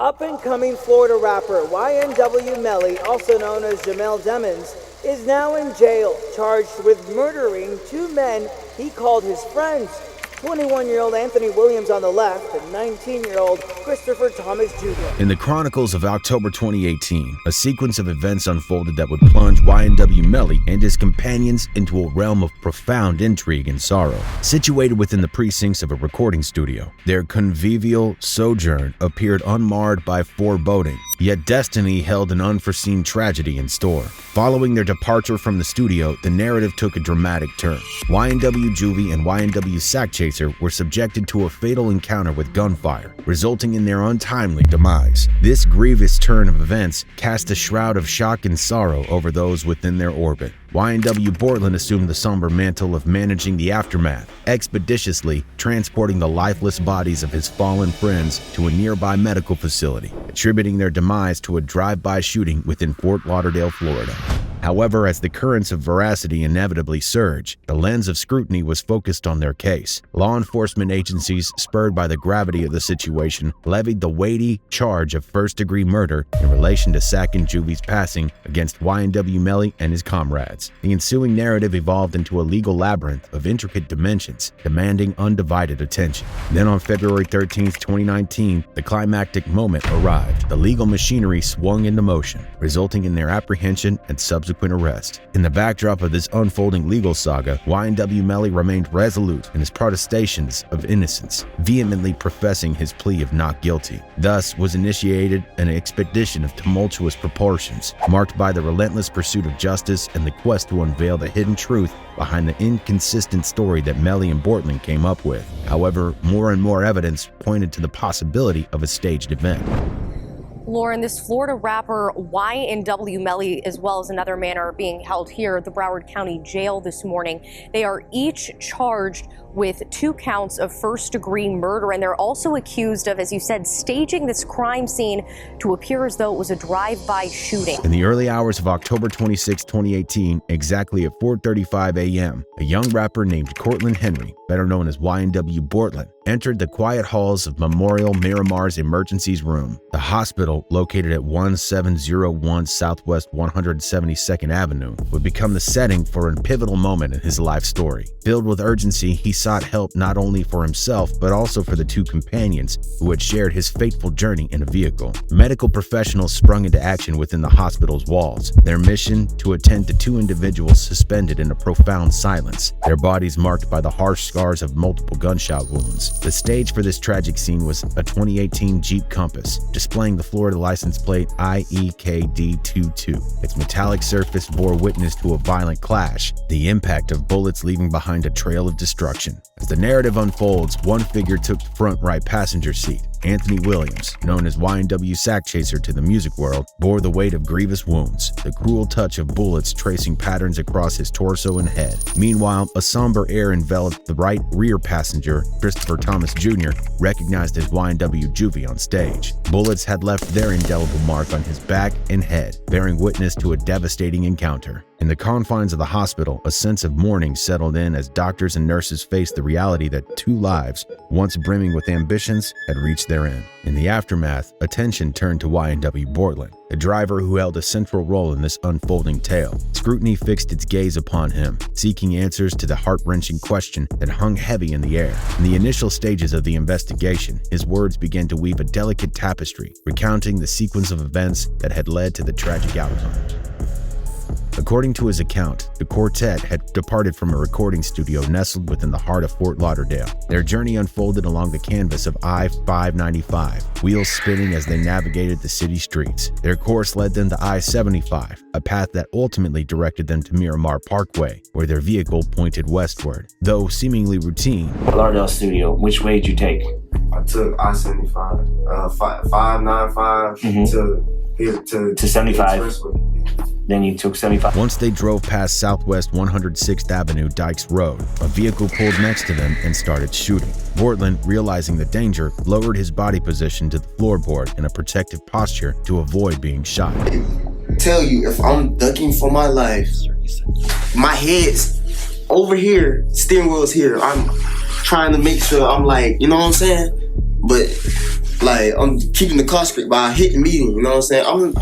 Up-and-coming Florida rapper YNW Melly, also known as Jamel Demons, is now in jail, charged with murdering two men he called his friends. 21-year-old Anthony Williams on the left and 19-year-old Christopher Thomas Jr. In the chronicles of October 2018, a sequence of events unfolded that would plunge YNW Melly and his companions into a realm of profound intrigue and sorrow. Situated within the precincts of a recording studio, their convivial sojourn appeared unmarred by foreboding, yet destiny held an unforeseen tragedy in store. Following their departure from the studio, the narrative took a dramatic turn. YNW Juvy and YNW Sakchaser were subjected to a fatal encounter with gunfire, resulting in their untimely demise. This grievous turn of events cast a shroud of shock and sorrow over those within their orbit. YNW Portland assumed the somber mantle of managing the aftermath, expeditiously transporting the lifeless bodies of his fallen friends to a nearby medical facility, attributing their demise to a drive-by shooting within Fort Lauderdale, Florida. However, as the currents of veracity inevitably surge, the lens of scrutiny was focused on their case. Law enforcement agencies, spurred by the gravity of the situation, levied the weighty charge of first-degree murder in relation to Sack and Juvy's passing against YNW Melly and his comrades. The ensuing narrative evolved into a legal labyrinth of intricate dimensions, demanding undivided attention. Then on February 13, 2019, the climactic moment arrived. The legal machinery swung into motion, resulting in their apprehension and subsequent arrest. In the backdrop of this unfolding legal saga, YNW Melly remained resolute in his protestations of innocence, vehemently professing his plea of not guilty. Thus was initiated an expedition of tumultuous proportions, marked by the relentless pursuit of justice and the quest to unveil the hidden truth behind the inconsistent story that Melly and Portland came up with. However, more and more evidence pointed to the possibility of a staged event. Lauren, this Florida rapper YNW Melly, as well as another man, are being held here at the Broward County Jail this morning. They are each charged with 2 counts of first-degree murder, and they're also accused of, as you said, staging this crime scene to appear as though it was a drive-by shooting. In the early hours of October 26, 2018, exactly at 4:35 a.m., a young rapper named Cortland Henry, better known as YNW Portland, entered the quiet halls of Memorial Miramar's emergencies room. The hospital, located at 1701 Southwest 172nd Avenue, would become the setting for a pivotal moment in his life story. Filled with urgency, he sought help not only for himself, but also for the 2 companions who had shared his fateful journey in a vehicle. Medical professionals sprung into action within the hospital's walls, their mission to attend to 2 individuals suspended in a profound silence, their bodies marked by the harsh scars of multiple gunshot wounds. The stage for this tragic scene was a 2018 Jeep Compass, displaying the Florida license plate IEKD22. Its metallic surface bore witness to a violent clash, the impact of bullets leaving behind a trail of destruction. As the narrative unfolds, one figure took the front right passenger seat. Anthony Williams, known as YNW Sakchaser to the music world, bore the weight of grievous wounds, the cruel touch of bullets tracing patterns across his torso and head. Meanwhile, a somber air enveloped the right rear passenger, Christopher Thomas Jr., recognized as YNW Juvy on stage. Bullets had left their indelible mark on his back and head, bearing witness to a devastating encounter. In the confines of the hospital, a sense of mourning settled in as doctors and nurses faced the reality that 2 lives, once brimming with ambitions, had reached their end. In the aftermath, attention turned to YNW Portland, the driver who held a central role in this unfolding tale. Scrutiny fixed its gaze upon him, seeking answers to the heart-wrenching question that hung heavy in the air. In the initial stages of the investigation, his words began to weave a delicate tapestry, recounting the sequence of events that had led to the tragic outcome. According to his account, the quartet had departed from a recording studio nestled within the heart of Fort Lauderdale. Their journey unfolded along the canvas of I-595, wheels spinning as they navigated the city streets. Their course led them to I-75, a path that ultimately directed them to Miramar Parkway, where their vehicle pointed westward. Though seemingly routine, Lauderdale studio, which way did you take? I took I-75, 595 to 75. Then you took 75. Once they drove past Southwest 106th Avenue Dykes Road, a vehicle pulled next to them and started shooting. Portland, realizing the danger, lowered his body position to the floorboard in a protective posture to avoid being shot. Tell you, if I'm ducking for my life, my head's over here, steering wheel's here. I'm trying to make sure I'm like, you know what I'm saying? But Like, I'm keeping the car straight by hitting meeting, you know what I'm saying?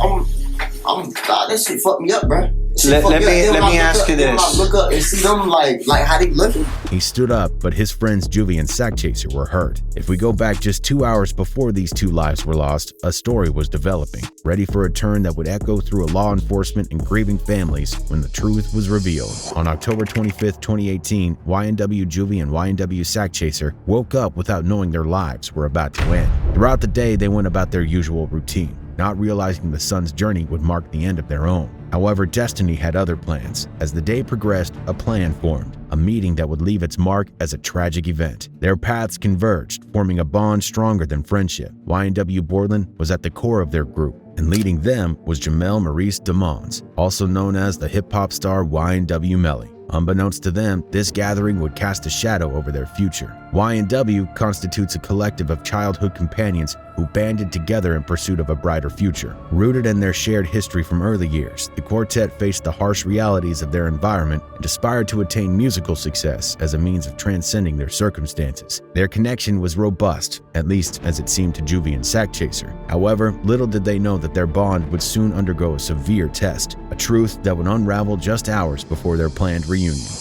God, that shit fucked me up, bro. Let me ask you this. When I look up and see them, like how they looking. He stood up, but his friends Juvy and Sakchaser were hurt. If we go back just 2 hours before these two lives were lost, a story was developing, ready for a turn that would echo through law enforcement and grieving families when the truth was revealed. On October 25th, 2018, YNW Juvy and YNW Sakchaser woke up without knowing their lives were about to end. Throughout the day, they went about their usual routine, not realizing the son's journey would mark the end of their own. However, destiny had other plans. As the day progressed, a plan formed, a meeting that would leave its mark as a tragic event. Their paths converged, forming a bond stronger than friendship. YNW Borland was at the core of their group, and leading them was Jamel Maurice Demons, also known as the hip-hop star YNW Melly. Unbeknownst to them, this gathering would cast a shadow over their future. YNW constitutes a collective of childhood companions who banded together in pursuit of a brighter future. Rooted in their shared history from early years, the quartet faced the harsh realities of their environment and aspired to attain musical success as a means of transcending their circumstances. Their connection was robust, at least as it seemed to Juvy and Sakchaser. However, little did they know that their bond would soon undergo a severe test, a truth that would unravel just hours before their planned reunion.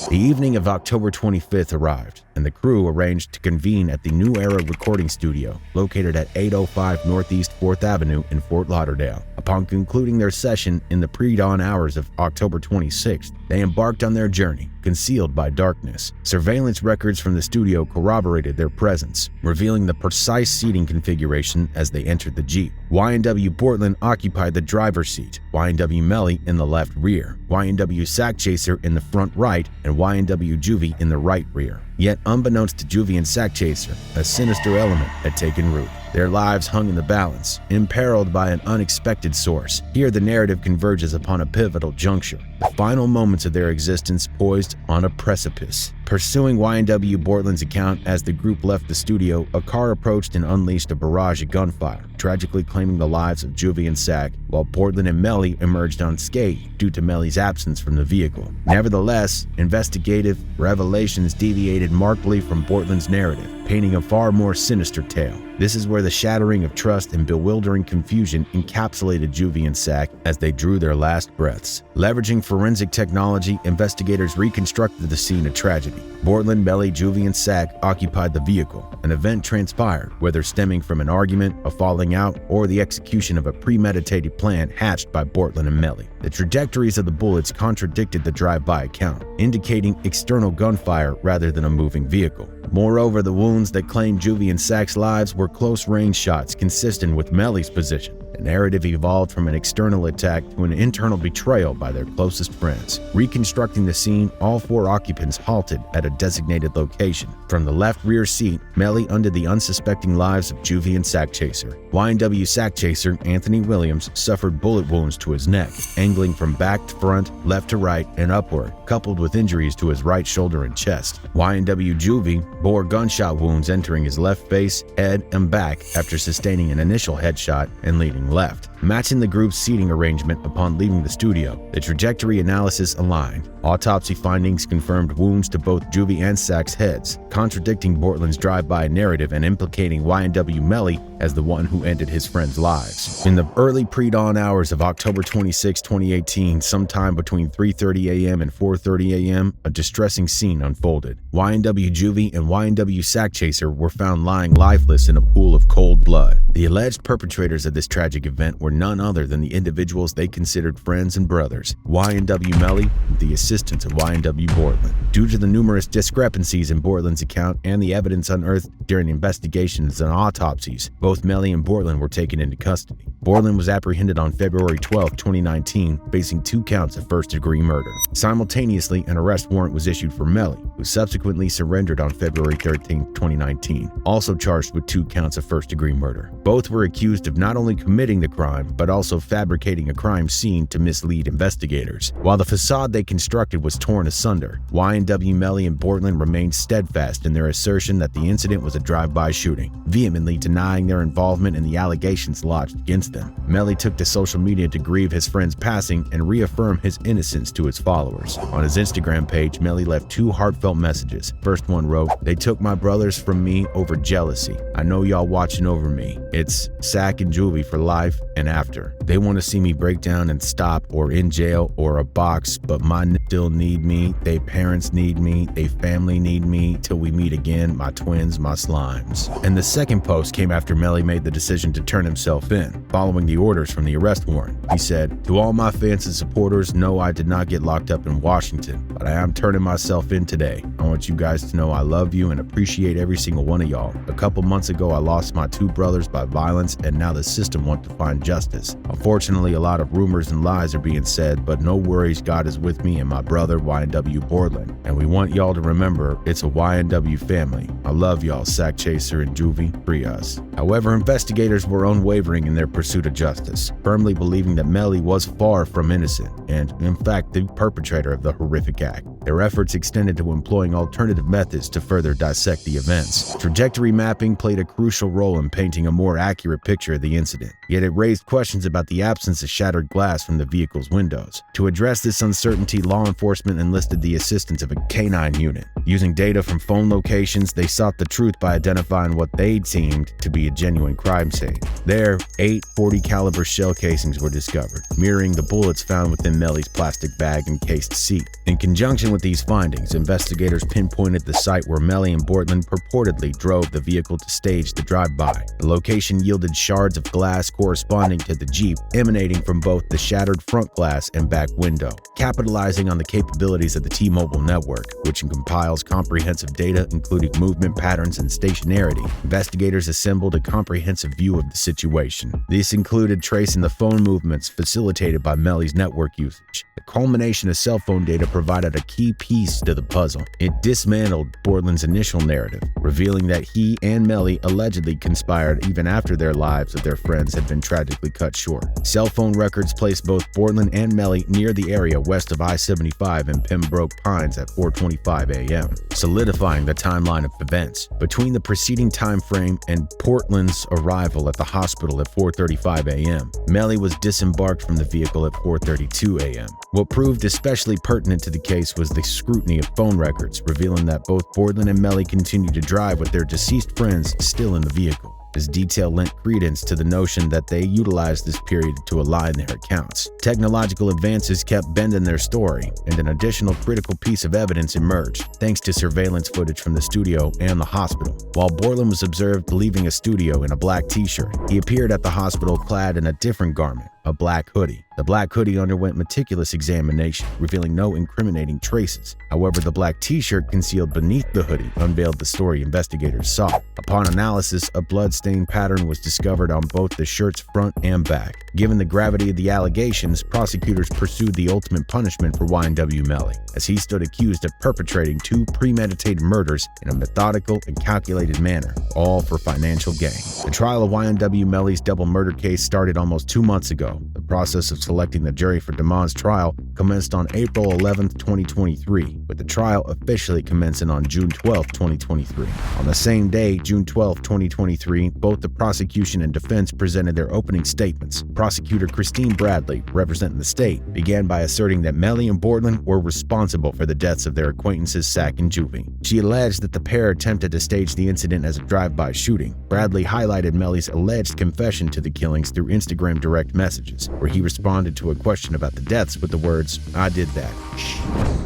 The evening of October 25th arrived, and the crew arranged to convene at the New Era recording studio, located at 805 Northeast 4th Avenue in Fort Lauderdale. Upon concluding their session in the pre-dawn hours of October 26th, they embarked on their journey, concealed by darkness. Surveillance records from the studio corroborated their presence, revealing the precise seating configuration as they entered the Jeep. YNW Borland occupied the driver's seat, YNW Melly in the left rear, YNW Sakchaser in the front right, and YNW Juvy in the right rear. Yet, unbeknownst to Juvy and Sakchaser, a sinister element had taken root. Their lives hung in the balance, imperiled by an unexpected source. Here the narrative converges upon a pivotal juncture, the final moments of their existence poised on a precipice. Pursuing YNW Borland's account, as the group left the studio, a car approached and unleashed a barrage of gunfire, tragically claiming the lives of Juvy and Sak, while Borland and Melly emerged unscathed due to Melly's absence from the vehicle. Nevertheless, investigative revelations deviated markedly from Borland's narrative, painting a far more sinister tale. This is where the shattering of trust and bewildering confusion encapsulated Juvy and Sak as they drew their last breaths. Leveraging forensic technology, investigators reconstructed the scene of tragedy. Borland, Melly, Juvy, and Sak occupied the vehicle. An event transpired, whether stemming from an argument, a falling out, or the execution of a premeditated plan hatched by Borland and Melly. The trajectories of the bullets contradicted the drive-by account, indicating external gunfire rather than a moving vehicle. Moreover, the wounds that claimed Juvy and Sak's lives were close-range shots consistent with Melly's position. The narrative evolved from an external attack to an internal betrayal by their closest friends. Reconstructing the scene, all four occupants halted at a designated location. From the left rear seat, Melly undid the unsuspecting lives of Juvy and Sakchaser. YNW Sakchaser, Anthony Williams, suffered bullet wounds to his neck, angling from back to front, left to right, and upward, coupled with injuries to his right shoulder and chest. YNW Juvy bore gunshot wounds entering his left face, head, and back after sustaining an initial headshot and leading left. Matching the group's seating arrangement upon leaving the studio, the trajectory analysis aligned. Autopsy findings confirmed wounds to both Juvy and Sak's heads, contradicting Borland's drive-by narrative and implicating YNW Melly as the one who ended his friends' lives. In the early pre-dawn hours of October 26, 2018, sometime between 3:30 a.m. and 4:30 a.m., a distressing scene unfolded. YNW Juvy and YNW Sakchaser were found lying lifeless in a pool of cold blood. The alleged perpetrators of this tragic event were none other than the individuals they considered friends and brothers, YNW Melly and the assistants of YNW Borland. Due to the numerous discrepancies in Borland's account and the evidence unearthed during investigations and autopsies, both Melly and Borland were taken into custody. Borland was apprehended on February 12, 2019, facing 2 counts of first-degree murder. Simultaneously, an arrest warrant was issued for Melly, who subsequently surrendered on February 13, 2019, also charged with 2 counts of first-degree murder. Both were accused of not only committing the crime, crime, but also fabricating a crime scene to mislead investigators. While the facade they constructed was torn asunder, YNW Melly and Portland remained steadfast in their assertion that the incident was a drive-by shooting, vehemently denying their involvement in the allegations lodged against them. Melly took to social media to grieve his friend's passing and reaffirm his innocence to his followers. On his Instagram page, Melly left 2 heartfelt messages. First one wrote, "They took my brothers from me over jealousy. I know y'all watching over me. It's Sac and Juvy for life and after. They want to see me break down and stop or in jail or a box, but my still need me. They parents need me. They family need me. Till we meet again, my twins, my slimes." And the second post came after Melly made the decision to turn himself in, following the orders from the arrest warrant. He said, "To all my fans and supporters, no, I did not get locked up in Washington, but I am turning myself in today. I want you guys to know I love you and appreciate every single one of y'all. A couple months ago, I lost my 2 brothers by violence, and now the system wants to find justice. Unfortunately, a lot of rumors and lies are being said, but no worries, God is with me and my brother YNW Portland. And we want y'all to remember, it's a YNW family. I love y'all, Sakchaser and Juvy. Free us." However, investigators were unwavering in their pursuit of justice, firmly believing that Melly was far from innocent and, in fact, the perpetrator of the horrific act. Their efforts extended to employing alternative methods to further dissect the events. Trajectory mapping played a crucial role in painting a more accurate picture of the incident, yet it raised questions about the absence of shattered glass from the vehicle's windows. To address this uncertainty, law enforcement enlisted the assistance of a canine unit. Using data from phone locations, they sought the truth by identifying what they deemed to be a genuine crime scene. There, 8 .40 caliber shell casings were discovered, mirroring the bullets found within Melly's plastic bag and cased seat. In conjunction with these findings, investigators pinpointed the site where Melly and Portland purportedly drove the vehicle to stage the drive-by. The location yielded shards of glass corresponding to the Jeep, emanating from both the shattered front glass and back window. Capitalizing on the capabilities of the T-Mobile network, which compiles comprehensive data including movement patterns and stationarity, investigators assembled a comprehensive view of the situation. This included tracing the phone movements facilitated by Melly's network usage. The culmination of cell phone data provided a key piece to the puzzle. It dismantled Portland's initial narrative, revealing that he and Melly allegedly conspired even after their lives of their friends had been tragically cut short. Cell phone records placed both Portland and Melly near the area west of I-75 in Pembroke Pines at 4:25 a.m., solidifying the timeline of events. Between the preceding time frame and Portland's arrival at the hospital at 4:35 a.m., Melly was disembarked from the vehicle at 4:32 a.m. What proved especially pertinent to the case was the scrutiny of phone records, revealing that both Portland and Melly continued to drive with their deceased friends still in the vehicle. This detail lent credence to the notion that they utilized this period to align their accounts. Technological advances kept bending their story, and an additional critical piece of evidence emerged, thanks to surveillance footage from the studio and the hospital. While Portland was observed leaving a studio in a black t-shirt, he appeared at the hospital clad in a different garment, a black hoodie. The black hoodie underwent meticulous examination, revealing no incriminating traces. However, the black t-shirt concealed beneath the hoodie unveiled the story investigators sought. Upon analysis, a blood-stain pattern was discovered on both the shirt's front and back. Given the gravity of the allegations, prosecutors pursued the ultimate punishment for YNW Melly, as he stood accused of perpetrating 2 premeditated murders in a methodical and calculated manner, all for financial gain. The trial of YNW Melly's double murder case started almost 2 months ago. The process of selecting the jury for DeMond's trial commenced on April 11, 2023, with the trial officially commencing on June 12, 2023. On the same day, June 12, 2023, both the prosecution and defense presented their opening statements. Prosecutor Christine Bradley, representing the state, began by asserting that Melly and Portland were responsible for the deaths of their acquaintances Sac and Juvy. She alleged that the pair attempted to stage the incident as a drive-by shooting. Bradley highlighted Melly's alleged confession to the killings through Instagram direct messages, where he responded to a question about the deaths with the words, "I did that."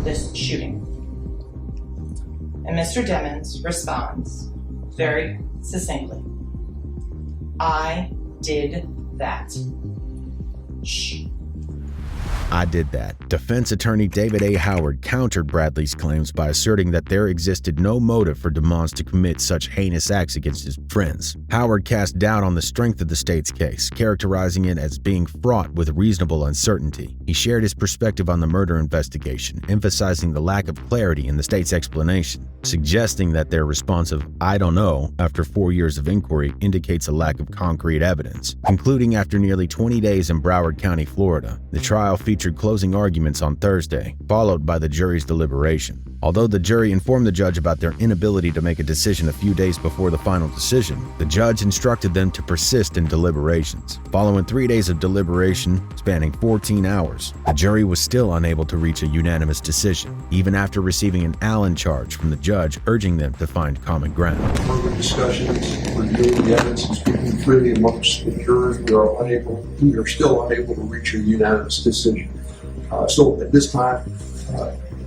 This shooting. And Mr. Demmons responds very succinctly, "I did that." Shh. "I did that." Defense attorney David A. Howard countered Bradley's claims by asserting that there existed no motive for DeMons to commit such heinous acts against his friends. Howard cast doubt on the strength of the state's case, characterizing it as being fraught with reasonable uncertainty. He shared his perspective on the murder investigation, emphasizing the lack of clarity in the state's explanation, suggesting that their response of "I don't know" after 4 years of inquiry indicates a lack of concrete evidence. Concluding after nearly 20 days in Broward County, Florida, the trial featured closing arguments on Thursday, followed by the jury's deliberation. Although the jury informed the judge about their inability to make a decision a few days before the final decision, the judge instructed them to persist in deliberations. Following 3 days of deliberation, spanning 14 hours, the jury was still unable to reach a unanimous decision, even after receiving an Allen charge from the judge urging them to find common ground. Further discussions, reviewing the evidence, and speaking freely amongst the jurors, we are still unable to reach a unanimous decision. So at this time,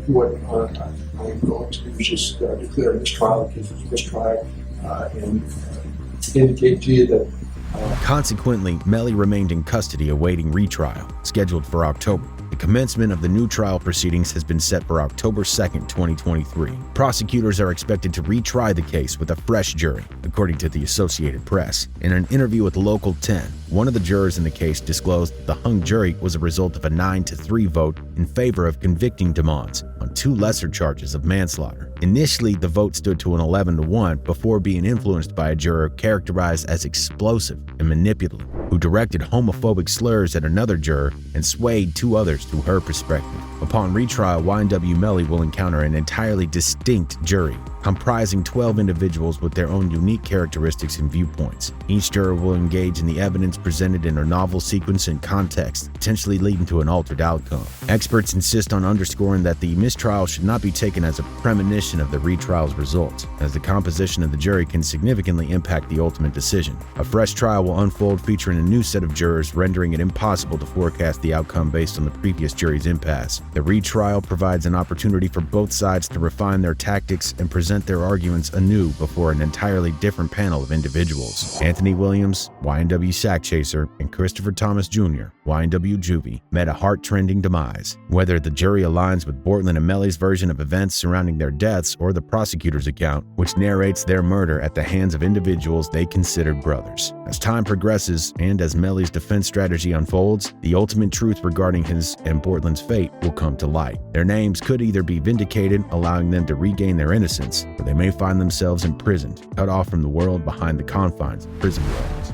what I'm going to do is just declare mistrial, because it's mistrial, and indicate to you that. Consequently, Melly remained in custody awaiting retrial, scheduled for October. The commencement of the new trial proceedings has been set for October 2nd, 2023. Prosecutors are expected to retry the case with a fresh jury, according to the Associated Press. In an interview with Local 10, one of the jurors in the case disclosed that the hung jury was a result of a 9-3 vote in favor of convicting DeMons on 2 lesser charges of manslaughter. Initially, the vote stood to an 11-1 before being influenced by a juror characterized as explosive and manipulative, who directed homophobic slurs at another juror and swayed 2 others through her perspective. Upon retrial, YNW Melly will encounter an entirely distinct jury, comprising 12 individuals with their own unique characteristics and viewpoints. Each juror will engage in the evidence presented in a novel sequence and context, potentially leading to an altered outcome. Experts insist on underscoring that the mistrial should not be taken as a premonition of the retrial's results, as the composition of the jury can significantly impact the ultimate decision. A fresh trial will unfold featuring a new set of jurors, rendering it impossible to forecast the outcome based on the previous jury's impasse. The retrial provides an opportunity for both sides to refine their tactics and present their arguments anew before an entirely different panel of individuals. Anthony Williams, YNW Sakchaser, and Christopher Thomas Jr., YNW Juvy, met a heart-trending demise. Whether the jury aligns with Bortland and Melly's version of events surrounding their deaths or the prosecutor's account, which narrates their murder at the hands of individuals they considered brothers. As time progresses and as Melly's defense strategy unfolds, the ultimate truth regarding his and Bortland's fate will come to light. Their names could either be vindicated, allowing them to regain their innocence, or they may find themselves imprisoned, cut off from the world behind the confines of prison walls.